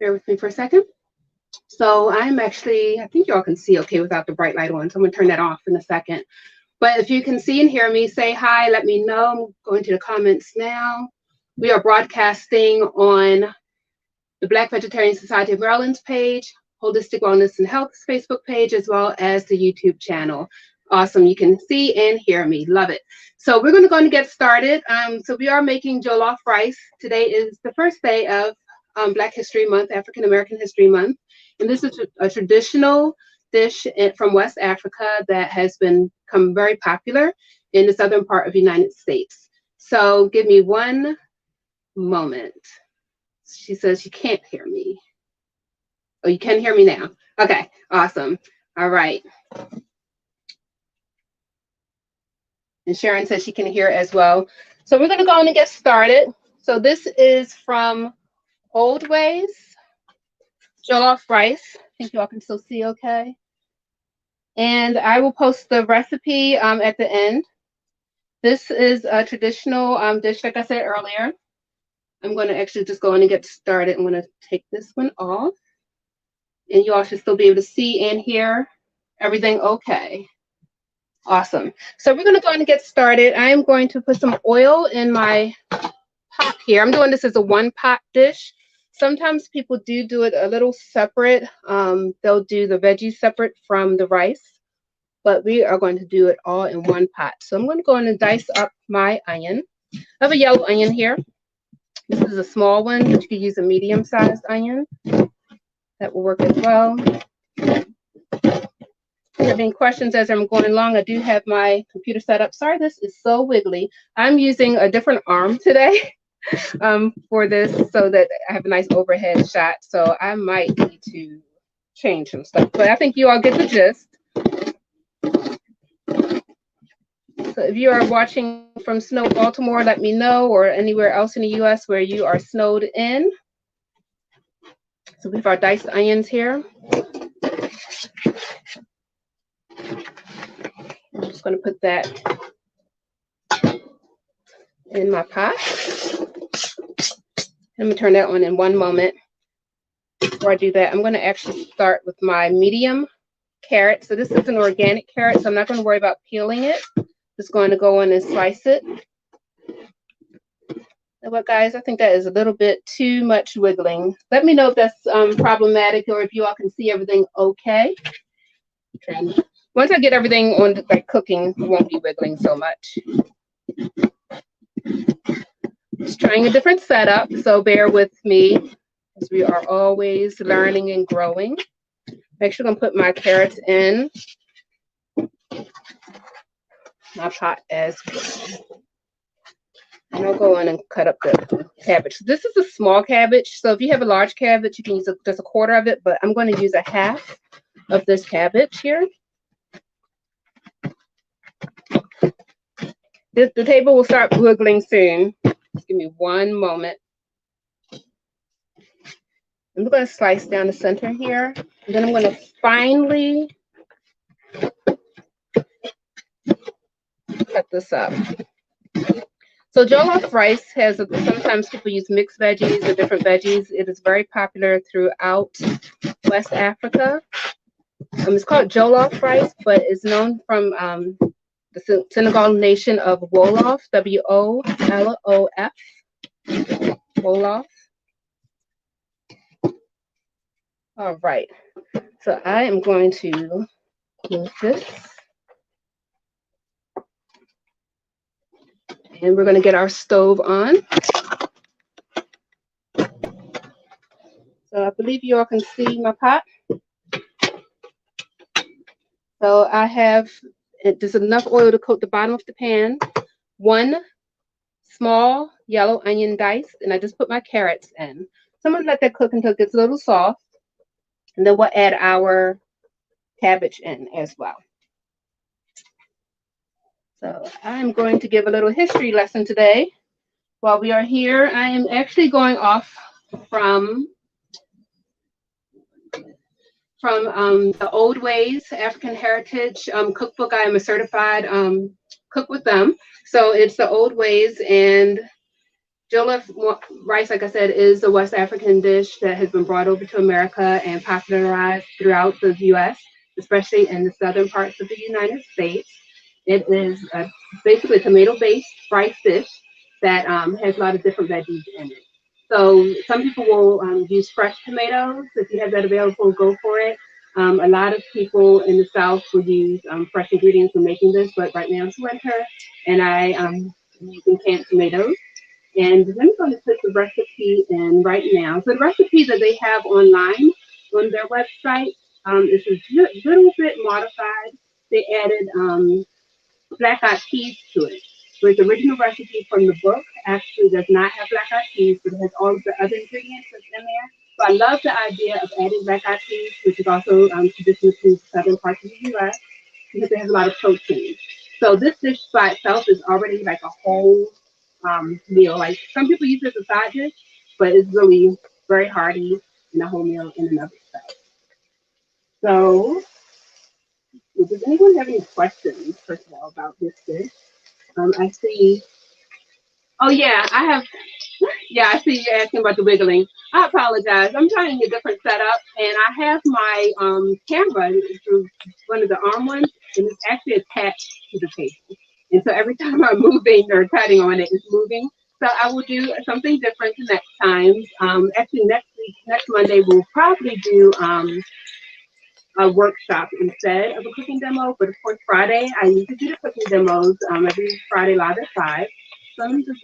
Bear with me for a second. So I'm actually, I think y'all can see okay without the bright light on, so I'm gonna turn that off in a second. But if you can see and hear me, say hi, let me know. I'm going to the comments now. We are broadcasting on the Black Vegetarian Society of Maryland's page, Holistic Wellness and Health's Facebook page, as well as the YouTube channel. Awesome. You can see and hear me. Love it. So we're going to go and get started. So we are making jollof rice. Today is the first day of Black History Month, African American History Month. And this is a traditional dish from West Africa that has become very popular in the southern part of the United States. So give me one moment. She says you can't hear me. Oh, you can hear me now. Okay, awesome. All right. And Sharon says she can hear as well. So we're going to go on and get started. So this is from Old Ways, jollof rice. I think you all can still see okay. And I will post the recipe at the end. This is a traditional dish, like I said earlier. I'm going to actually just go on and get started. I'm going to take this one off. And you all should still be able to see and hear everything okay. Awesome. So we're going to go on and get started. I am going to put some oil in my pot here. I'm doing this as a one pot dish. Sometimes people do it a little separate. They'll do the veggies separate from the rice, but we are going to do it all in one pot. So I'm going to go on and dice up my onion. I have a yellow onion here. This is a small one, but you could use a medium-sized onion. That will work as well. If you have any questions as I'm going along, I do have my computer set up. Sorry, this is so wiggly. I'm using a different arm today for this so that I have a nice overhead shot. So I might need to change some stuff, but I think you all get the gist. So if you are watching from Snow, Baltimore, let me know, or anywhere else in the U.S. where you are snowed in. So we have our diced onions here. I'm just going to put that in my pot. Let me turn that on in one moment. Before I do that, I'm going to actually start with my medium carrot. So this is an organic carrot, so I'm not going to worry about peeling it. Just going to go in and slice it. And what, guys, I think that is a little bit too much wiggling. Let me know if that's problematic or if you all can see everything okay. Once I get everything on like cooking, it won't be wiggling so much. Just trying a different setup, so bear with me as we are always learning and growing. Make sure I'm going to put my carrots in my pot as well. And I'll go in and cut up the cabbage. This is a small cabbage, so if you have a large cabbage, you can use just a quarter of it, but I'm going to use a half of this cabbage here. The table will start wiggling soon. Just give me one moment. I'm going to slice down the center here, and then I'm going to finely cut this up. So jollof rice has, sometimes people use mixed veggies or different veggies. It is very popular throughout West Africa. It's called jollof rice, but it's known from the Senegal nation of Wolof, W-O-L-O-F, Wolof. All right, so I am going to move this. And we're going to get our stove on. So I believe you all can see my pot. So I have, there's enough oil to coat the bottom of the pan. One small yellow onion diced, and I just put my carrots in. So I'm going to let that cook until it gets a little soft. And then we'll add our cabbage in as well. So I'm going to give a little history lesson today. While we are here, I am actually going off from the Old Ways African Heritage cookbook. I am a certified cook with them. So it's the Old Ways, and Jollof rice, like I said, is a West African dish that has been brought over to America and popularized throughout the U.S., especially in the southern parts of the United States. It is basically a tomato-based rice dish that has a lot of different veggies in it. So some people will use fresh tomatoes. If you have that available, go for it. A lot of people in the South will use fresh ingredients when making this, but right now it's winter, and I'm using canned tomatoes. And I'm going to put the recipe in right now. So the recipe that they have online on their website is a little bit modified. They added black eyed peas to it. Whereas the original recipe from the book actually does not have black eyed peas, but it has all of the other ingredients that's in there. So I love the idea of adding black eyed peas, which is also traditional to southern parts of the U.S. because it has a lot of protein. So this dish by itself is already like a whole meal. Like some people use it as a side dish, but it's really very hearty and a whole meal in and of itself. So, does anyone have any questions, first of all, about this dish? I see. Oh yeah, I have. Yeah, I see you asking about the wiggling. I apologize. I'm trying a different setup, and I have my camera through one of the arm ones, and it's actually attached to the table. And so every time I'm moving or cutting on it, it's moving. So I will do something different next time. Actually, next week, next Monday, we'll probably do a workshop instead of a cooking demo. But of course, Friday, I usually do the cooking demos every Friday live at 5. So let me just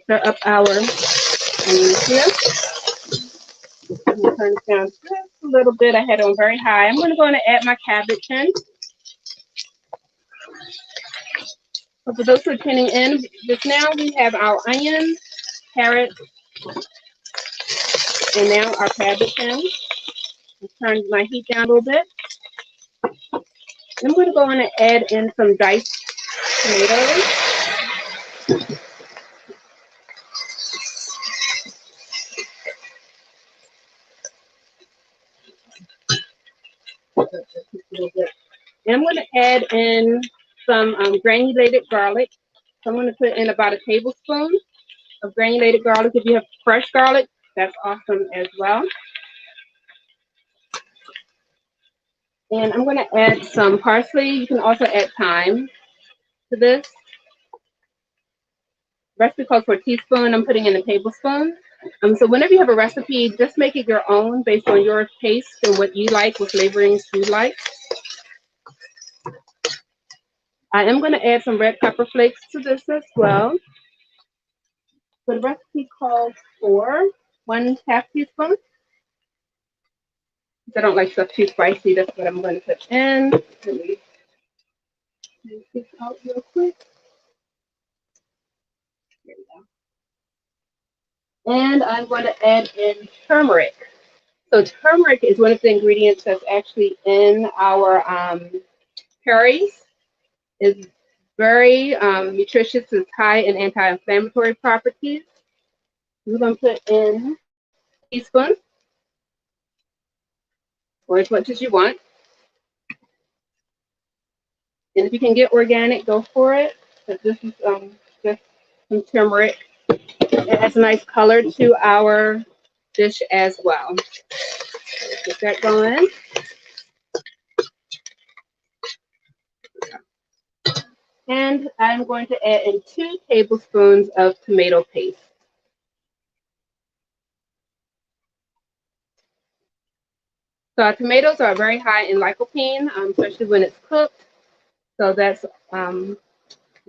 stir up our onions here. Let me turn this down just a little bit. I had it on very high. I'm going to go in and add my cabbage in. So for those who are tuning in, just now we have our onions, carrots, and now our cabbage in. Turn my heat down a little bit. I'm going to go in and add in some diced tomatoes. And I'm going to add in some granulated garlic. So I'm going to put in about a tablespoon of granulated garlic. If you have fresh garlic, that's awesome as well. And I'm going to add some parsley. You can also add thyme to this. Recipe calls for a teaspoon. I'm putting in a tablespoon. So whenever you have a recipe, just make it your own based on your taste and what you like, what flavorings you like. I am going to add some red pepper flakes to this as well. So the recipe calls for 1/2 teaspoon. If I don't like stuff too spicy, that's what I'm going to put in. Let me take this out real quick. There we go. And I'm going to add in turmeric. So turmeric is one of the ingredients that's actually in our curries. It's very nutritious. It's high in anti-inflammatory properties. We're going to put in a teaspoon or as much as you want. And if you can get organic, go for it. But this is just some turmeric. It adds a nice color to our dish as well. Get that going. And I'm going to add in 2 tablespoons of tomato paste. So our tomatoes are very high in lycopene, especially when it's cooked. So that's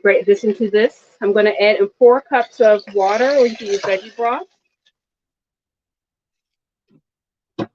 great addition to this. I'm going to add in 4 cups of water, or you can use veggie broth. And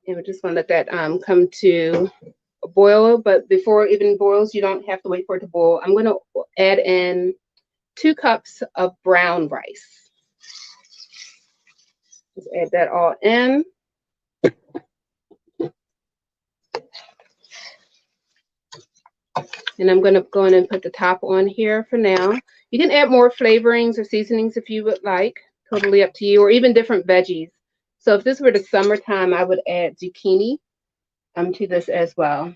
we're just going to let that come to a boil. But before it even boils, you don't have to wait for it to boil. I'm going to add in 2 cups of brown rice. Just add that all in. And I'm going to go in and put the top on here for now. You can add more flavorings or seasonings if you would like. Totally up to you, or even different veggies. So if this were the summertime, I would add zucchini to this as well.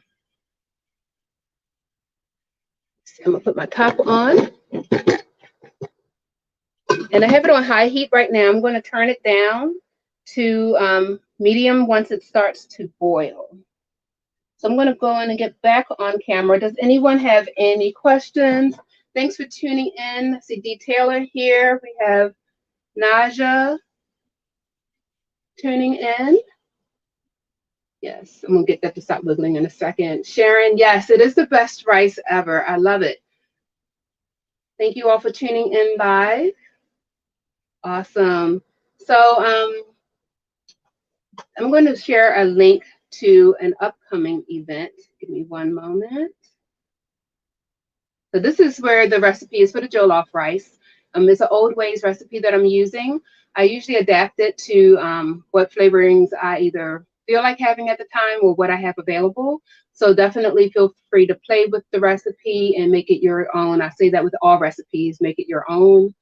So I'm going to put my top on. And I have it on high heat right now. I'm going to turn it down to medium once it starts to boil. So I'm going to go in and get back on camera. Does anyone have any questions? Thanks for tuning in. I see D. Taylor here. We have Naja tuning in. Yes, I'm going to get that to stop wiggling in a second. Sharon, yes, it is the best rice ever. I love it. Thank you all for tuning in live. Awesome. So I'm going to share a link to an upcoming event. Give me one moment. So this is where the recipe is for the jollof rice. It's an old ways recipe that I'm using. I usually adapt it to what flavorings I either feel like having at the time or what I have available. So definitely feel free to play with the recipe and make it your own. I say that with all recipes, make it your own.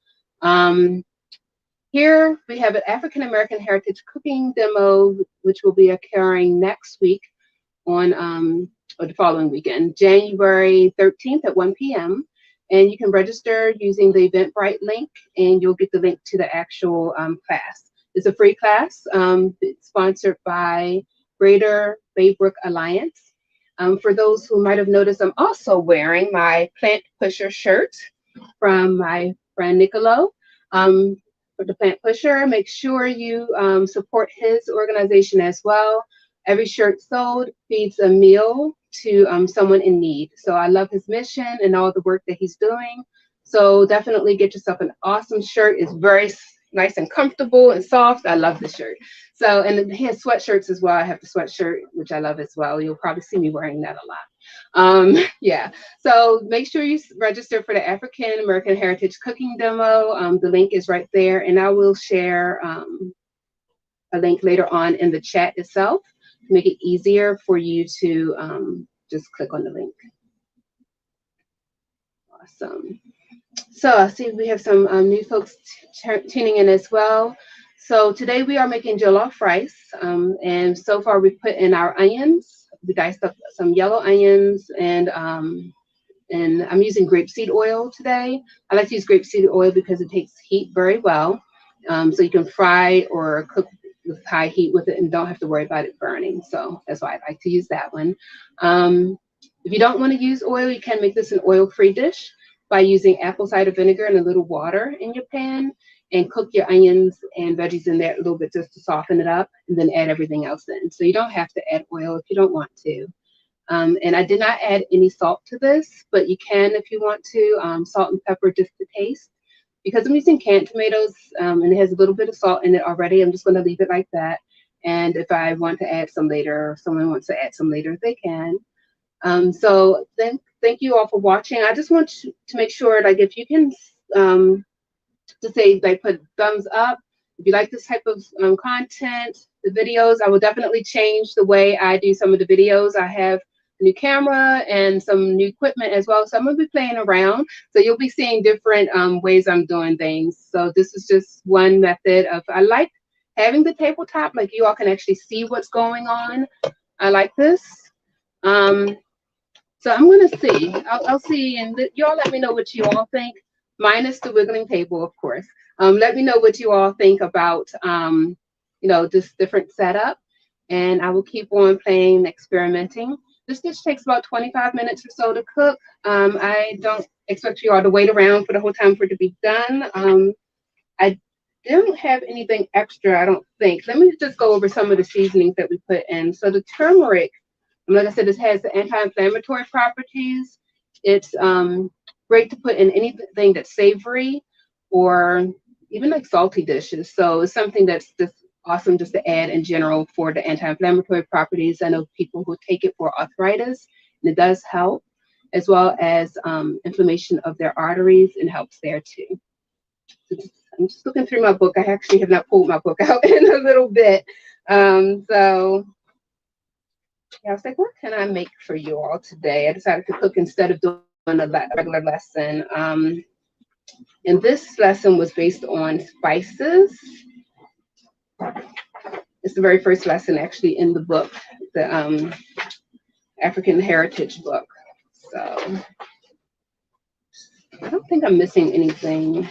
Here we have an African American Heritage Cooking demo, which will be occurring next week on or the following weekend, January 13th at 1 p.m. And you can register using the Eventbrite link, and you'll get the link to the actual class. It's a free class. It's sponsored by Greater Baybrook Alliance. For those who might have noticed, I'm also wearing my Plant Pusher shirt from my friend Nicolo. For the Plant Pusher, make sure you support his organization as well. Every shirt sold feeds a meal to someone in need. So I love his mission and all the work that he's doing. So definitely get yourself an awesome shirt. It's very nice and comfortable and soft. I love the shirt. So, and he has sweatshirts as well. I have the sweatshirt, which I love as well. You'll probably see me wearing that a lot. Yeah. So make sure you register for the African American Heritage Cooking Demo. The link is right there, and I will share a link later on in the chat itself to make it easier for you to just click on the link. Awesome. So I see we have some new folks tuning in as well. So today we are making jollof rice, and so far we've put in our onions. We diced up some yellow onions, and I'm using grapeseed oil today. I like to use grapeseed oil because it takes heat very well, so you can fry or cook with high heat with it and don't have to worry about it burning. So that's why I like to use that one. If you don't want to use oil, you can make this an oil-free dish by using apple cider vinegar and a little water in your pan, and cook your onions and veggies in there a little bit just to soften it up, and then add everything else in. So you don't have to add oil if you don't want to. And I did not add any salt to this, but you can if you want to, salt and pepper just to taste. Because I'm using canned tomatoes and it has a little bit of salt in it already, I'm just going to leave it like that. And if I want to add some later, or someone wants to add some later, they can. So thank you all for watching. I just want to make sure, like, if you can to say, like, put thumbs up if you like this type of content, the videos. I will definitely change the way I do some of the videos. I have a new camera and some new equipment as well, so I'm going to be playing around. So you'll be seeing different ways I'm doing things. So this is just one method of, I like having the tabletop, like you all can actually see what's going on. I like this. So I'm going to see. I'll see, and you all let me know what you all think, minus the wiggling table, of course. Let me know what you all think about, this different setup, and I will keep on playing, experimenting. This dish takes about 25 minutes or so to cook. I don't expect you all to wait around for the whole time for it to be done. I don't have anything extra, I don't think. Let me just go over some of the seasonings that we put in. So the turmeric, like I said, this has the anti-inflammatory properties. It's great to put in anything that's savory or even like salty dishes. So it's something that's just awesome just to add in general for the anti-inflammatory properties. I know people who take it for arthritis, and it does help, as well as inflammation of their arteries, and helps there too. So I'm just looking through my book. I actually have not pulled my book out in a little bit. Yeah, I was like, what can I make for you all today? I decided to cook instead of doing a regular lesson. And this lesson was based on spices. It's the very first lesson actually in the book, the African Heritage book. So I don't think I'm missing anything.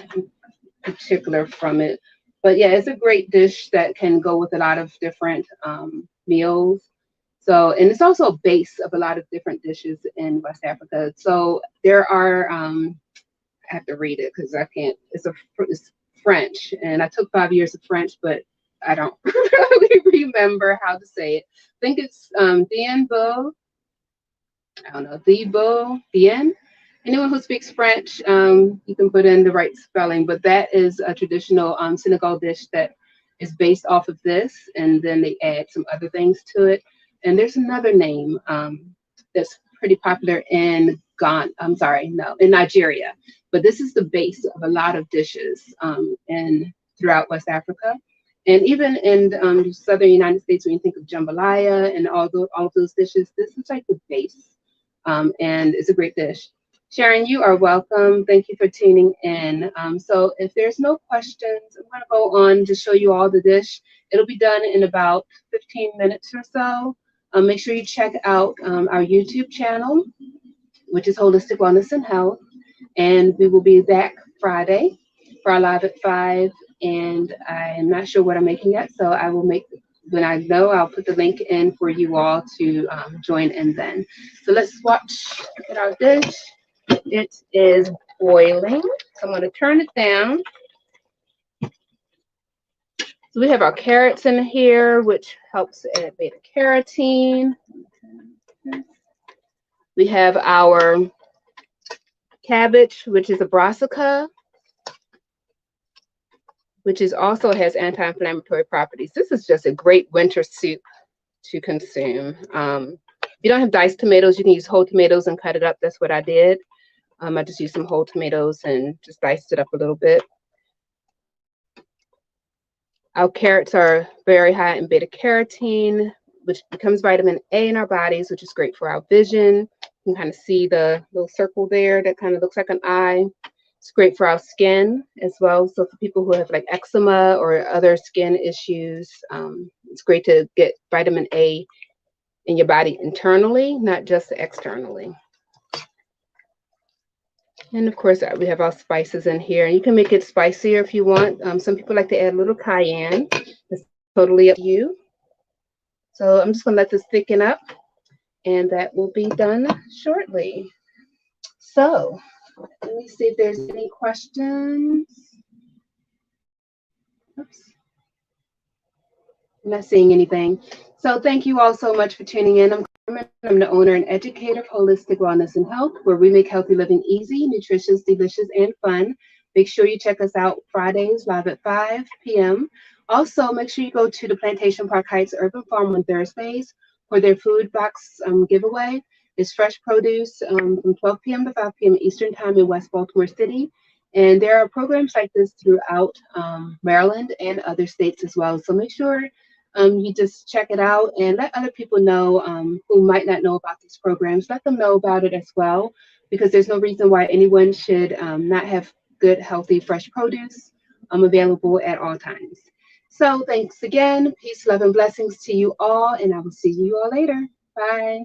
particular from it. But yeah, it's a great dish that can go with a lot of different meals. So, and it's also a base of a lot of different dishes in West Africa. So there are, I have to read it because I can't, it's French, and I took 5 years of French, but I don't really remember how to say it. I think it's Bien Beau, I don't know, the Beau, Bien. Anyone who speaks French, you can put in the right spelling, but that is a traditional Senegal dish that is based off of this, and then they add some other things to it. And there's another name that's pretty popular in Ghana. I'm sorry, no, in Nigeria. But this is the base of a lot of dishes in throughout West Africa. And even in the southern United States, when you think of jambalaya and all of those dishes, this is like the base, and it's a great dish. Sharon, you are welcome. Thank you for tuning in. So if there's no questions, I'm going to go on to show you all the dish. It'll be done in about 15 minutes or so. Make sure you check out our YouTube channel, which is Holistic Wellness and Health. And we will be back Friday for our live at 5. And I'm not sure what I'm making yet, so I will make, when I know, I'll put the link in for you all to join in then. So let's watch at our dish. It is boiling, so I'm going to turn it down. So we have our carrots in here, which helps add beta carotene. We have our cabbage, which is a brassica, which is also has anti-inflammatory properties. This is just a great winter soup to consume. If you don't have diced tomatoes, you can use whole tomatoes and cut it up. That's what I did. I just used some whole tomatoes and just diced it up a little bit. Our carrots are very high in beta carotene, which becomes vitamin A in our bodies, which is great for our vision. You can kind of see the little circle there that kind of looks like an eye. It's great for our skin as well. So for people who have like eczema or other skin issues, it's great to get vitamin A in your body internally, not just externally. And of course, we have our spices in here. You can make it spicier if you want. Some people like to add a little cayenne. It's totally up to you. So I'm just going to let this thicken up, and that will be done shortly. So let me see if there's any questions. Oops. I'm not seeing anything. So thank you all so much for tuning in. I'm Carmen. I'm the owner and educator of Holistic Wellness and Health, where we make healthy living easy, nutritious, delicious, and fun. Make sure you check us out Fridays live at 5 p.m. Also, make sure you go to the Plantation Park Heights Urban Farm on Thursdays for their food box giveaway. It's fresh produce from 12 p.m. to 5 p.m. Eastern Time in West Baltimore City. And there are programs like this throughout Maryland and other states as well. So make sure you just check it out and let other people know who might not know about these programs. Let them know about it as well, because there's no reason why anyone should not have good, healthy, fresh produce available at all times. So thanks again. Peace, love, and blessings to you all, and I will see you all later. Bye.